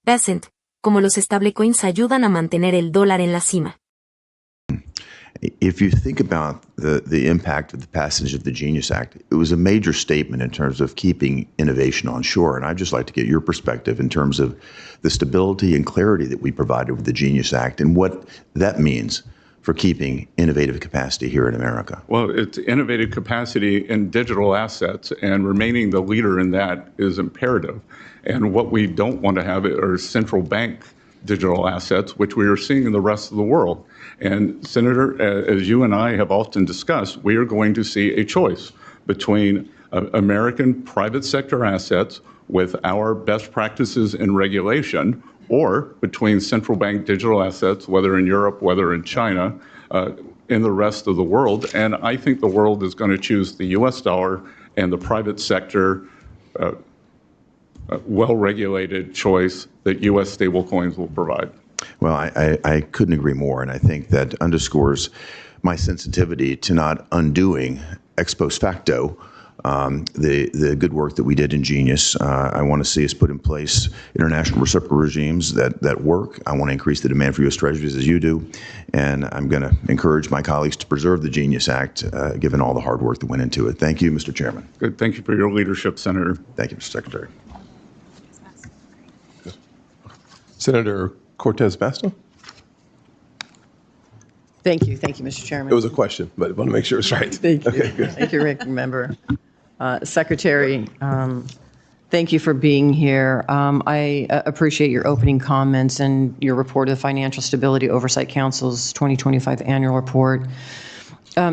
Bessent, como los stablecoins ayudan a mantener el dólar en la cima. If you think about the impact of the passage of the Genius Act, it was a major statement in terms of keeping innovation on shore. And I'd just like to get your perspective in terms of the stability and clarity that we provided with the Genius Act and what that means for keeping innovative capacity here in America. Well, it's innovative capacity in digital assets, and remaining the leader in that is imperative. And what we don't want to have are central bank digital assets, which we are seeing in the rest of the world. And Senator, as you and I have often discussed, we are going to see a choice between American private sector assets with our best practices in regulation, or between central bank digital assets, whether in Europe, whether in China, in the rest of the world. And I think the world is going to choose the US dollar and the private sector well-regulated choice that U.S. stablecoins will provide. Well, I couldn't agree more, and I think that underscores my sensitivity to not undoing ex post facto the good work that we did in Genius. I want to see us put in place international reciprocal regimes that work. I want to increase the demand for U.S. treasuries as you do, and I'm going to encourage my colleagues to preserve the Genius Act, given all the hard work that went into it. Thank you, Mr. Chairman. Good. Thank you for your leadership, Senator. Thank you, Mr. Secretary. Senator Cortez Masto? Thank you, Mr. Chairman. It was a question, but I want to make sure it's right. Thank you. Okay, good. Thank you, Ranking Member. Secretary, thank you for being here. I appreciate your opening comments and your report of the Financial Stability Oversight Council's 2025 annual report.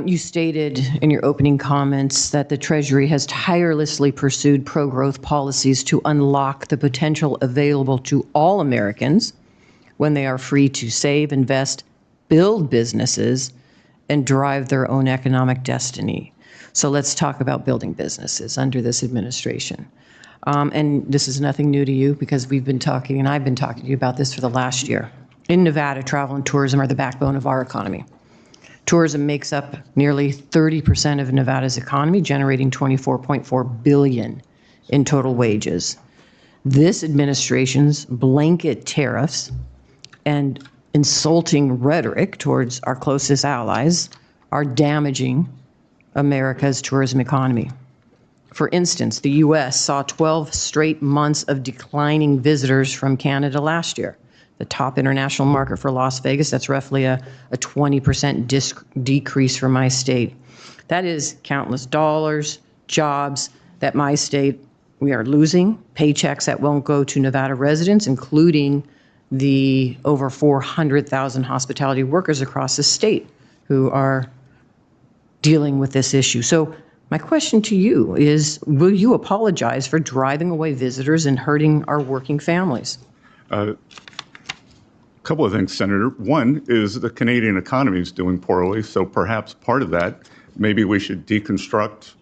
You stated in your opening comments that the Treasury has tirelessly pursued pro-growth policies to unlock the potential available to all Americans when they are free to save, invest, build businesses, and drive their own economic destiny. So let's talk about building businesses under this administration. And this is nothing new to you because we've been talking, and I've been talking to you about this for the last year. In Nevada, travel and tourism are the backbone of our economy. Tourism makes up nearly 30% of Nevada's economy, generating $24.4 billion in total wages. This administration's blanket tariffs and insulting rhetoric towards our closest allies are damaging America's tourism economy. For instance, the U.S. saw 12 straight months of declining visitors from Canada last year. The top international market for Las Vegas, that's roughly a 20% decrease for my state. That is countless dollars, jobs that my state, we are losing, paychecks that won't go to Nevada residents, including the over 400,000 hospitality workers across the state who are dealing with this issue. So my question to you is, will you apologize for driving away visitors and hurting our working families? Couple of things, Senator. One is the Canadian economy is doing poorly, so perhaps part of that, maybe we should deconstruct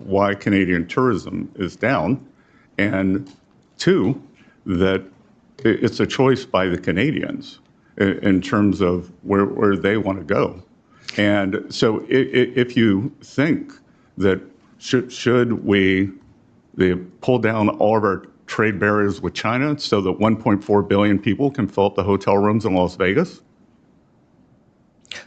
why Canadian tourism is down. And two, that it's a choice by the Canadians in terms of where they want to go. And so if you think that should we pull down all of our trade barriers with China so that 1.4 billion people can fill up the hotel rooms in Las Vegas?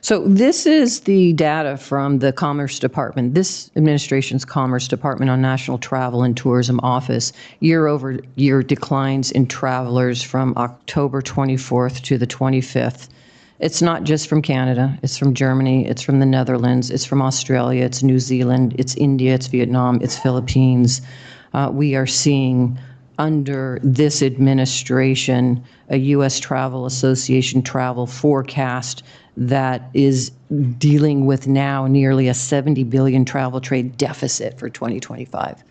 So this is the data from the Commerce Department, this administration's Commerce Department on National Travel and Tourism Office, year-over-year declines in travelers from October 24th to the 25th. It's not just from Canada, it's from Germany, it's from the Netherlands, it's from Australia, it's New Zealand, it's India, it's Vietnam, it's Philippines. We are seeing under this administration a U.S. Travel Association travel forecast that is dealing with now nearly a $70 billion travel trade deficit for 2025.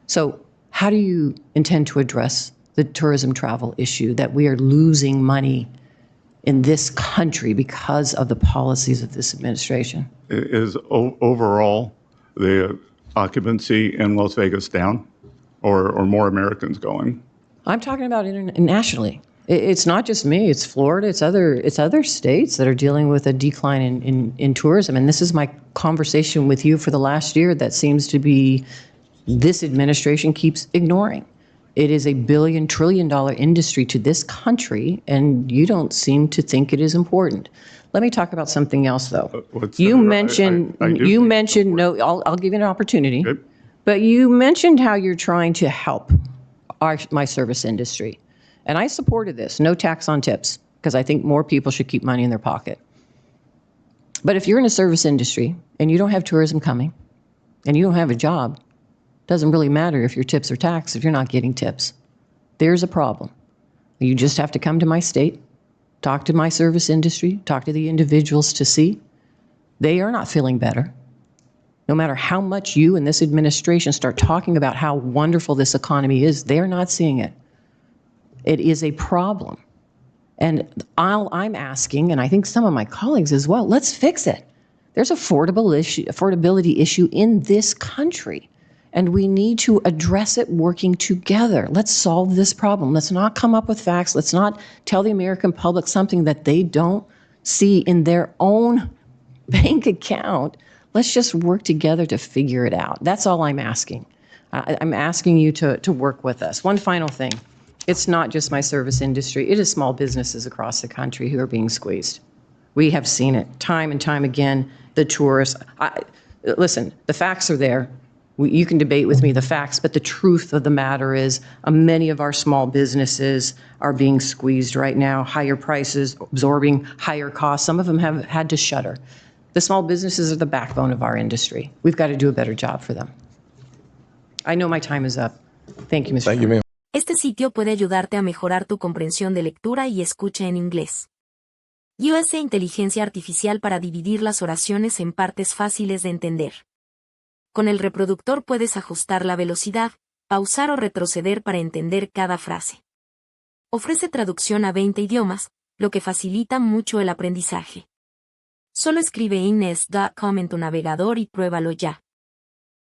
So how do you intend to address the tourism travel issue that we are losing money in this country because of the policies of this administration? Is overall the occupancy in Las Vegas down, or more Americans going? I'm talking about internationally. It's not just me, it's Florida, it's other states that are dealing with a decline in tourism. And this is my conversation with you for the last year that seems to be this administration keeps ignoring. It is a billion, trillion dollar industry to this country, and you don't seem to think it is important. Let me talk about something else, though. You mentioned, no, I'll give you an opportunity, Okay. but you mentioned how you're trying to help my service industry. And I supported this, no tax on tips, because I think more people should keep money in their pocket. But if you're in a service industry and you don't have tourism coming and you don't have a job, doesn't really matter if your tips are taxed if you're not getting tips. There's a problem. You just have to come to my state, talk to my service industry, talk to the individuals to see they are not feeling better. No matter how much you and this administration start talking about how wonderful this economy is, they're not seeing it. It is a problem. And I'm asking, and I think some of my colleagues as well, let's fix it. There's affordability issue in this country, and we need to address it working together. Let's solve this problem. Let's not come up with facts. Let's not tell the American public something that they don't see in their own bank account. Let's just work together to figure it out. That's all I'm asking. I'm asking you to work with us. One final thing. It's not just my service industry. It is small businesses across the country who are being squeezed. We have seen it time and time again. The tourists. Listen, the facts are there. You can debate with me the facts, but the truth of the matter is many of our small businesses are being squeezed right now. Higher prices, absorbing higher costs. Some of them have had to shutter. The small businesses are the backbone of our industry. We've got to do a better job for them. I know my time is up. Thank you, Mr. Thank you, Chairman. ma'am. Este sitio puede ayudarte a mejorar tu comprensión de lectura y escucha en inglés. USA Inteligencia Artificial para dividir las oraciones en partes fáciles de entender. Con el reproductor puedes ajustar la velocidad, pausar o retroceder para entender cada frase. Ofrece traducción a 20 idiomas, lo que facilita mucho el aprendizaje. Solo escribe inglés.com en tu navegador y pruébalo ya.